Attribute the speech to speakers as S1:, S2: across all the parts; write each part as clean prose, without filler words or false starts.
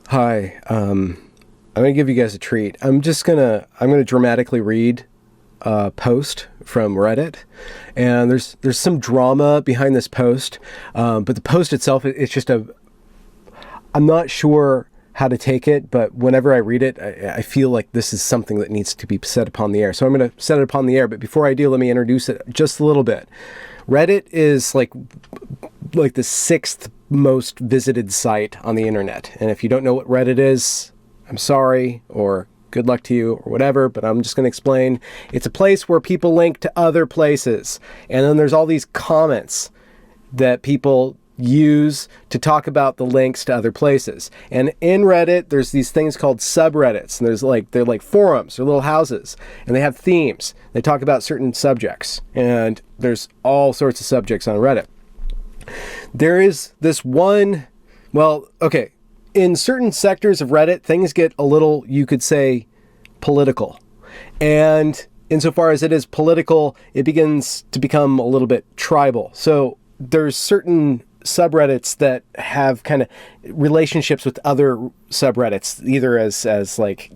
S1: Hi, I'm gonna give you guys a treat. I'm gonna dramatically read a post from Reddit, and there's some drama behind this post, but the post itself, it's just I'm not sure how to take it, but whenever I read it, I feel like this is something that needs to be set upon the air. So I'm going to set it upon the air, but before I do, let me introduce it just a little bit. Reddit is like the sixth most visited site on the internet. And if you don't know what Reddit is, I'm sorry, or good luck to you, or whatever, but I'm just going to explain. It's a place where people link to other places. And then there's all these comments that people use to talk about the links to other places. And in Reddit, there's these things called subreddits, and they're like forums, they're little houses, and they have themes. They talk about certain subjects, and there's all sorts of subjects on Reddit. There is this one, in certain sectors of Reddit, things get a little, you could say, political. And insofar as it is political, it begins to become a little bit tribal. So there's certain subreddits that have kind of relationships with other subreddits, either as like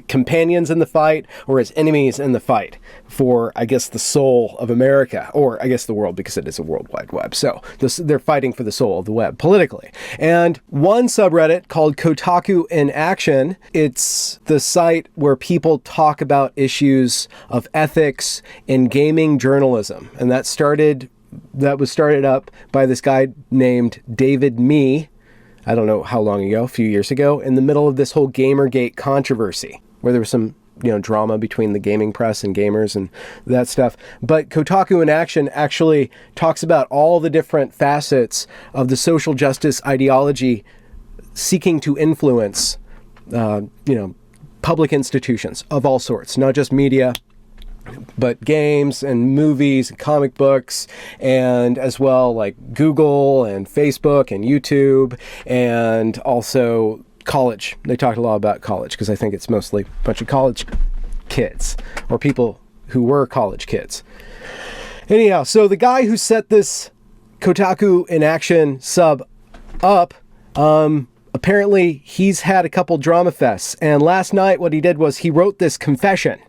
S1: companions in the fight or as enemies in the fight for, I guess, the soul of America, or I guess the world, because it is a World Wide Web. So they're fighting for the soul of the web politically. And one subreddit called Kotaku in Action, it's the site where people talk about issues of ethics in gaming journalism. And that was started up by this guy named David Mee, I don't know how long ago, a few years ago, in the middle of this whole Gamergate controversy, where there was some, drama between the gaming press and gamers and that stuff. But Kotaku in Action actually talks about all the different facets of the social justice ideology seeking to influence, public institutions of all sorts, not just media, but games and movies and comic books, and as well like Google and Facebook and YouTube, and also college. They talked a lot about college because I think it's mostly a bunch of college kids or people who were college kids. Anyhow, so the guy who set this Kotaku in Action sub up, apparently he's had a couple drama fests, and last night what he did was he wrote this confession.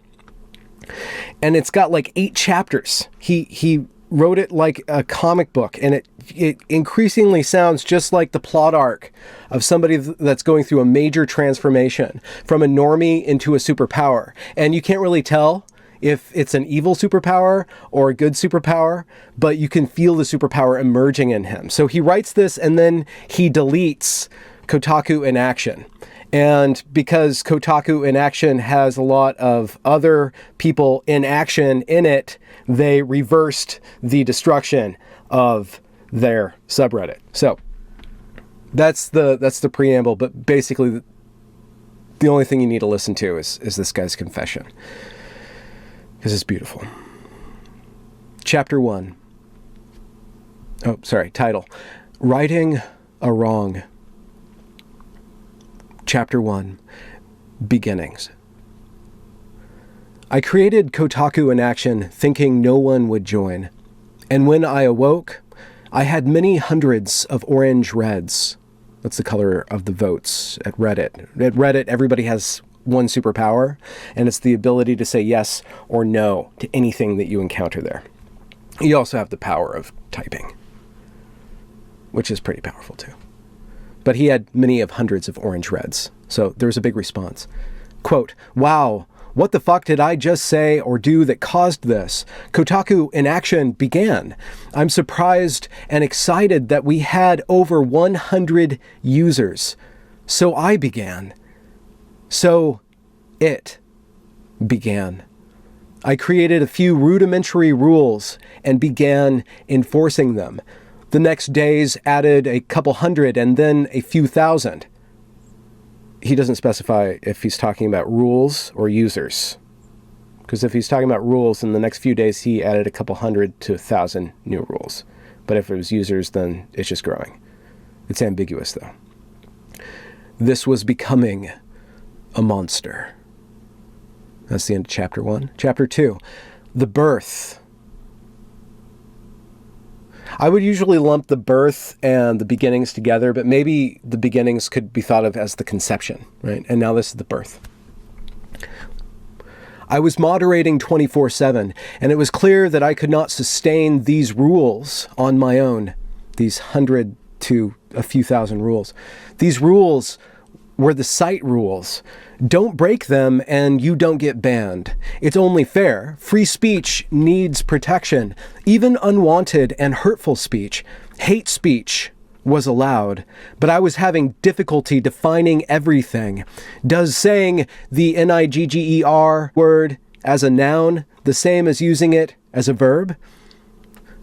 S1: And it's got like 8 chapters. He wrote it like a comic book, and it increasingly sounds just like the plot arc of somebody that's going through a major transformation from a normie into a superpower. And you can't really tell if it's an evil superpower or a good superpower, but you can feel the superpower emerging in him. So he writes this, and then he deletes Kotaku in Action. And because Kotaku in Action has a lot of other people in action in it, they reversed the destruction of their subreddit. So that's the preamble, but basically the only thing you need to listen to is this guy's confession, because it's beautiful. Chapter 1. Title. Righting a Wrong. Chapter 1. Beginnings. I created Kotaku in Action thinking no one would join. And when I awoke, I had many hundreds of orange reds. That's the color of the votes at Reddit. At Reddit, everybody has one superpower, and it's the ability to say yes or no to anything that you encounter there. You also have the power of typing, which is pretty powerful too. But he had many of hundreds of orange reds. So there was a big response. Quote, "Wow, what the fuck did I just say or do that caused this? Kotaku in Action began. I'm surprised and excited that we had over 100 users. So I began. So it began. I created a few rudimentary rules and began enforcing them. The next days added a couple hundred and then a few thousand." He doesn't specify if he's talking about rules or users. Because if he's talking about rules, in the next few days he added a couple hundred to 1,000 new rules. But if it was users, then it's just growing. It's ambiguous though. This was becoming a monster. That's the end of chapter 1. Chapter 2. The birth. I would usually lump the birth and the beginnings together, but maybe the beginnings could be thought of as the conception, right? And now this is the birth. I was moderating 24/7, and it was clear that I could not sustain these rules on my own, these 100 to a few thousand rules. These rules were the site rules. Don't break them and you don't get banned. It's only fair. Free speech needs protection. Even unwanted and hurtful speech, hate speech, was allowed, but I was having difficulty defining everything. Does saying the nigger word as a noun the same as using it as a verb?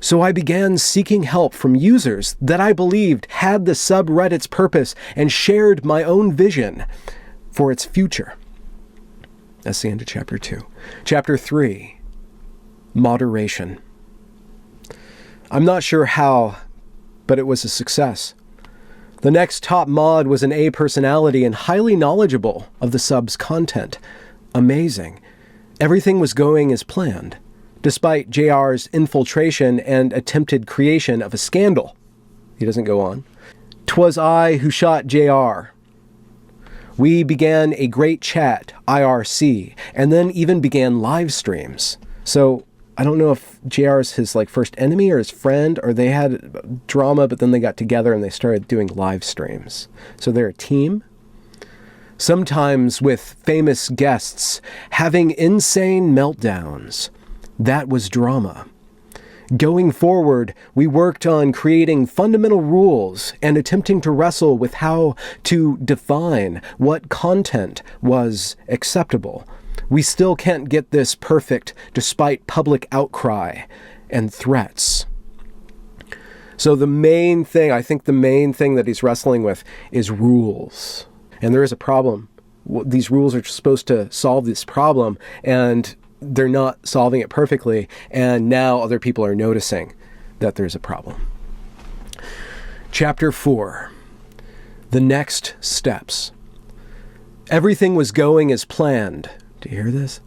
S1: So I began seeking help from users that I believed had the subreddit's purpose and shared my own vision for its future. That's the end of chapter 2. Chapter 3, moderation. I'm not sure how, but it was a success. The next top mod was an A personality and highly knowledgeable of the sub's content. Amazing. Everything was going as planned, despite JR's infiltration and attempted creation of a scandal. He doesn't go on. 'Twas I who shot JR. We began a great chat, IRC, and then even began live streams. So I don't know if JR is his first enemy or his friend, or they had drama, but then they got together and they started doing live streams. So they're a team. Sometimes with famous guests having insane meltdowns. That was drama. Going forward, we worked on creating fundamental rules and attempting to wrestle with how to define what content was acceptable. We still can't get this perfect despite public outcry and threats. So the main thing that he's wrestling with is rules. And there is a problem. These rules are supposed to solve this problem, and they're not solving it perfectly, and now other people are noticing that there's a problem. Chapter 4, the next steps. Everything was going as planned. Do you hear this?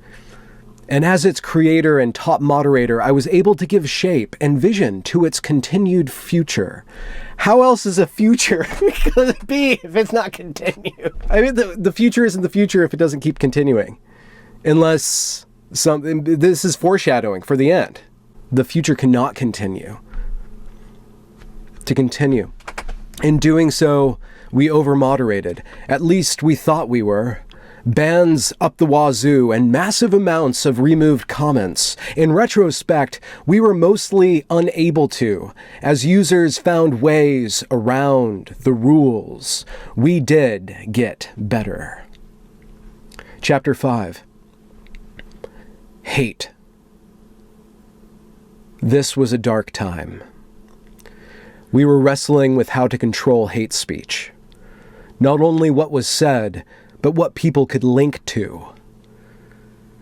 S1: And as its creator and top moderator, I was able to give shape and vision to its continued future. How else is a future going to be if it's not continue? I mean, the future isn't the future if it doesn't keep continuing. Unless this is foreshadowing for the end. The future cannot continue. To continue. In doing so, we over-moderated. At least we thought we were. Bans up the wazoo and massive amounts of removed comments. In retrospect, we were mostly unable to, as users found ways around the rules. We did get better. Chapter 5. Hate. This was a dark time. We were wrestling with how to control hate speech. Not only what was said, but what people could link to.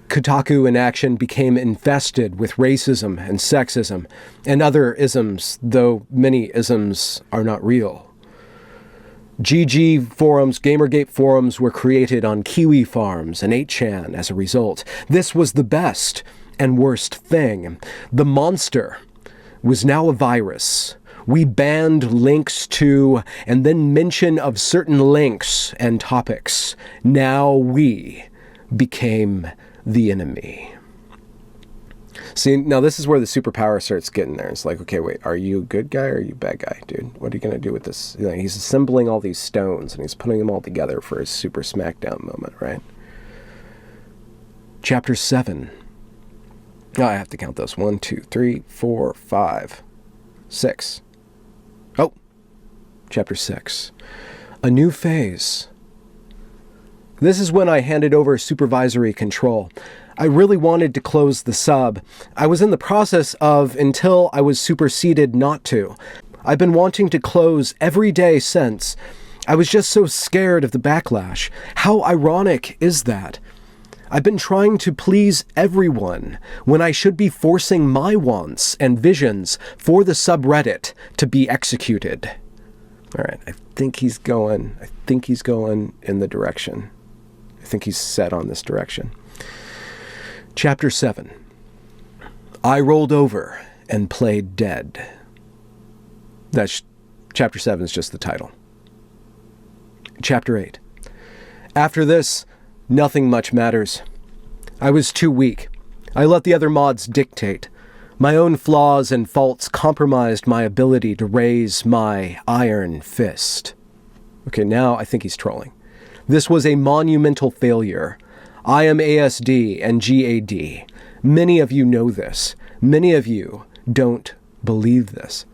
S1: Kotaku in action became infested with racism and sexism, and other isms, though many isms are not real. GG forums, Gamergate forums were created on Kiwi farms and 8chan as a result. This was the best and worst thing. The monster was now a virus. We banned links to and then mention of certain links and topics. Now we became the enemy. See, now this is where the superpower starts getting there. It's like, okay, wait, are you a good guy or are you a bad guy, dude? What are you going to do with this? He's assembling all these stones and he's putting them all together for his super smackdown moment, right? Chapter 7. Oh, I have to count those. 1, 2, 3, 4, 5, 6. Oh, chapter 6. A new phase. This is when I handed over supervisory control. I really wanted to close the sub. I was in the process of until I was superseded not to. I've been wanting to close every day since. I was just so scared of the backlash. How ironic is that? I've been trying to please everyone when I should be forcing my wants and visions for the subreddit to be executed. All right, I think he's going in the direction. I think he's set on this direction. Chapter 7. I rolled over and played dead. Chapter 7 is just the title. Chapter 8. After this, nothing much matters. I was too weak. I let the other mods dictate. My own flaws and faults compromised my ability to raise my iron fist. Okay, now I think he's trolling. This was a monumental failure. I am ASD and GAD. Many of you know this. Many of you don't believe this.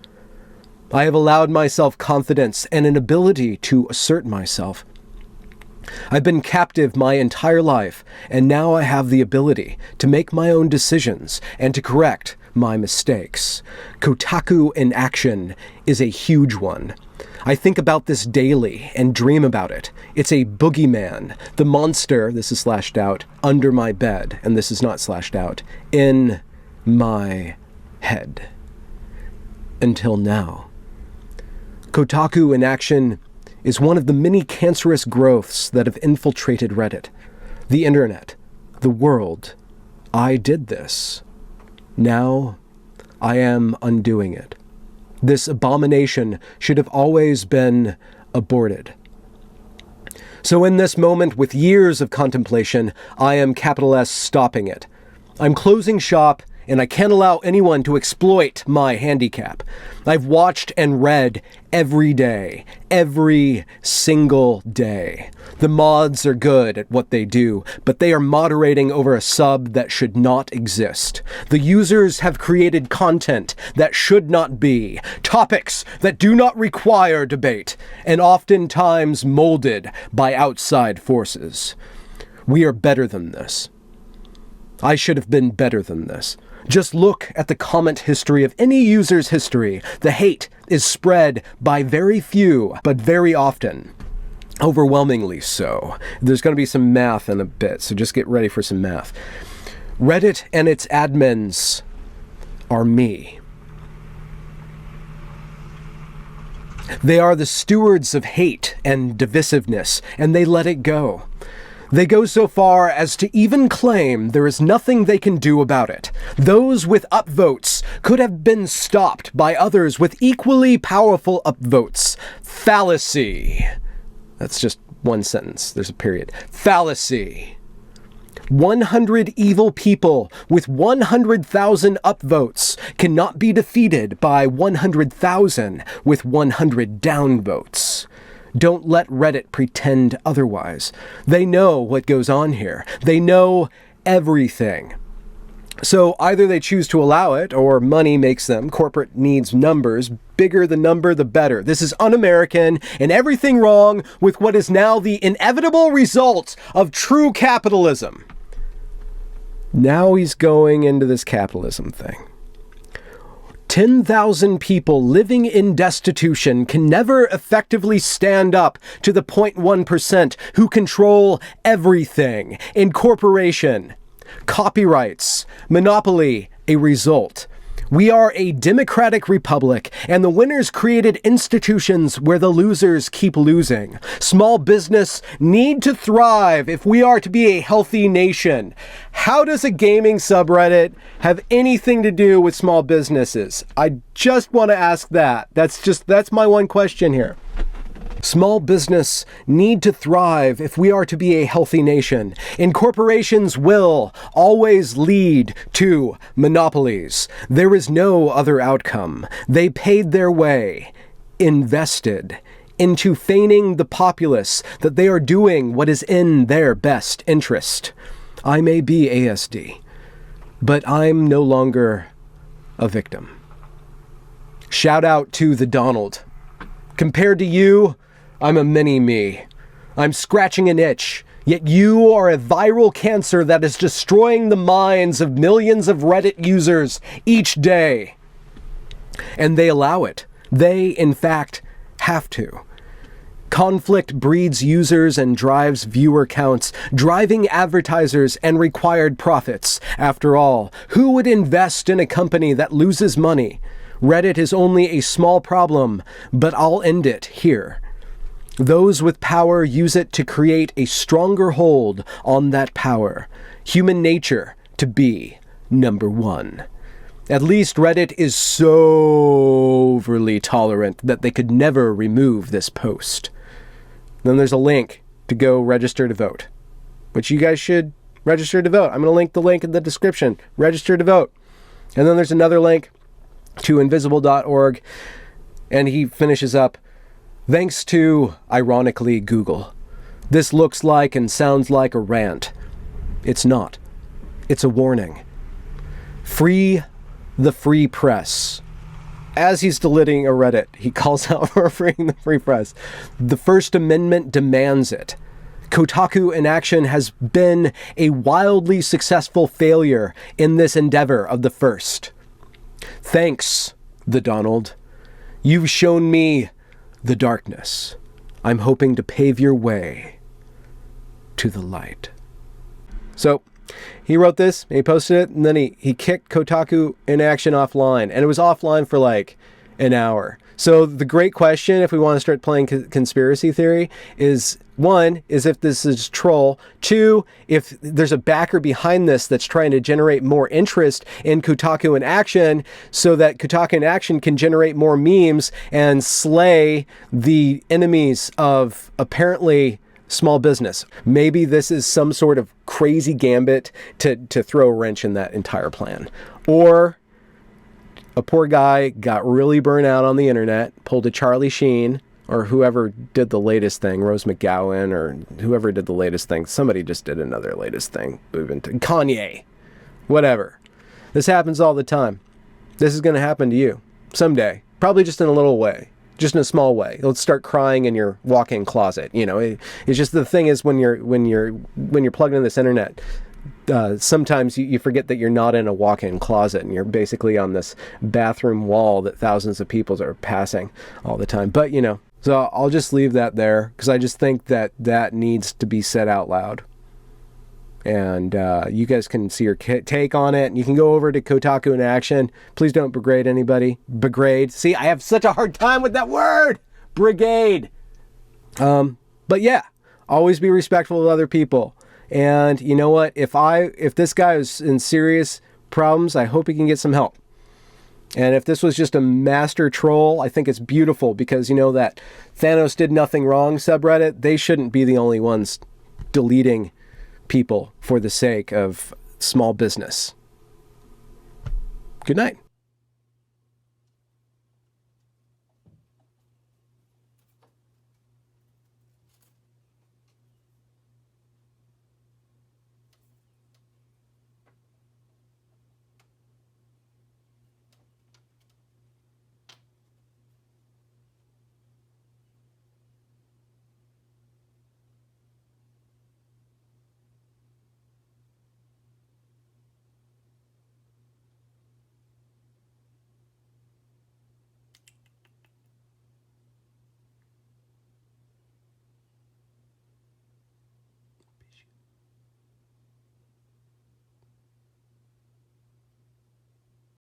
S1: I have allowed myself confidence and an ability to assert myself. I've been captive my entire life, and now I have the ability to make my own decisions and to correct my mistakes. Kotaku in action is a huge one. I think about this daily and dream about it. It's a boogeyman, the monster, this is slashed out, under my bed, and this is not slashed out, in my head. Until now. Kotaku in action is one of the many cancerous growths that have infiltrated Reddit, the internet, the world. I did this. Now, I am undoing it. This abomination should have always been aborted. So in this moment, with years of contemplation, I am capital S stopping it. I'm closing shop, and I can't allow anyone to exploit my handicap. I've watched and read every day, every single day. The mods are good at what they do, but they are moderating over a sub that should not exist. The users have created content that should not be, topics that do not require debate, and oftentimes molded by outside forces. We are better than this. I should have been better than this. Just look at the comment history of any user's history. The hate is spread by very few, but very often. Overwhelmingly so. There's going to be some math in a bit, so just get ready for some math. Reddit and its admins are me. They are the stewards of hate and divisiveness, and they let it go. They go so far as to even claim there is nothing they can do about it. Those with upvotes could have been stopped by others with equally powerful upvotes. Fallacy. That's just one sentence. There's a period. Fallacy. 100 evil people with 100,000 upvotes cannot be defeated by 100,000 with 100 downvotes. Don't let Reddit pretend otherwise. They know what goes on here. They know everything. So either they choose to allow it, or money makes them. Corporate needs numbers. Bigger the number, the better. This is un-American and everything wrong with what is now the inevitable result of true capitalism. Now he's going into this capitalism thing. 10,000 people living in destitution can never effectively stand up to the 0.1% who control everything. Incorporation, copyrights, monopoly, a result. We are a democratic republic, and the winners created institutions where the losers keep losing. Small business need to thrive if we are to be a healthy nation. How does a gaming subreddit have anything to do with small businesses? I just want to ask that. That's my one question here. Small business need to thrive if we are to be a healthy nation. And corporations will always lead to monopolies. There is no other outcome. They paid their way, invested into feigning the populace that they are doing what is in their best interest. I may be ASD, but I'm no longer a victim. Shout out to the Donald. Compared to you, I'm a mini-me. I'm scratching an itch, yet you are a viral cancer that is destroying the minds of millions of Reddit users each day. And they allow it. They, in fact, have to. Conflict breeds users and drives viewer counts, driving advertisers and required profits. After all, who would invest in a company that loses money? Reddit is only a small problem, but I'll end it here. Those with power use it to create a stronger hold on that power. Human nature to be number one. At least Reddit is so overly tolerant that they could never remove this post. Then there's a link to go register to vote, which you guys should register to vote. I'm going to link the link in the description. Register to vote. And then there's another link to invisible.org. And he finishes up, thanks to, ironically, Google. This looks like and sounds like a rant. It's not. It's a warning. Free the free press. As he's deleting a Reddit, he calls out for freeing the free press. The First Amendment demands it. Kotaku in action has been a wildly successful failure in this endeavor of the first. Thanks, the Donald. You've shown me the darkness. I'm hoping to pave your way to the light. So, he wrote this, and he posted it, and then he kicked Kotaku in action offline. And it was offline for like an hour. So the great question, if we want to start playing conspiracy theory, is one, is if this is troll. Two, if there's a backer behind this that's trying to generate more interest in Kotaku in action so that Kotaku in action can generate more memes and slay the enemies of apparently small business. Maybe this is some sort of crazy gambit to throw a wrench in that entire plan. Or a poor guy got really burnt out on the internet, pulled a Charlie Sheen, or whoever did the latest thing, Rose McGowan, or whoever did the latest thing. Somebody just did another latest thing. Kanye. Whatever. This happens all the time. This is going to happen to you someday. Probably just in a little way. Just in a small way. You'll start crying in your walk-in closet. You know, it's just the thing is when you're plugged into this internet, sometimes you forget that you're not in a walk-in closet and you're basically on this bathroom wall that thousands of people are passing all the time. But, you know, so I'll just leave that there because I just think that needs to be said out loud. And you guys can see your take on it. You can go over to Kotaku in action. Please don't brigade anybody. Brigade. See, I have such a hard time with that word. Brigade. But yeah, always be respectful of other people. And you know what? If this guy is in serious problems, I hope he can get some help. And if this was just a master troll, I think it's beautiful because, you know, that Thanos did nothing wrong subreddit, they shouldn't be the only ones deleting people for the sake of small business. Good night.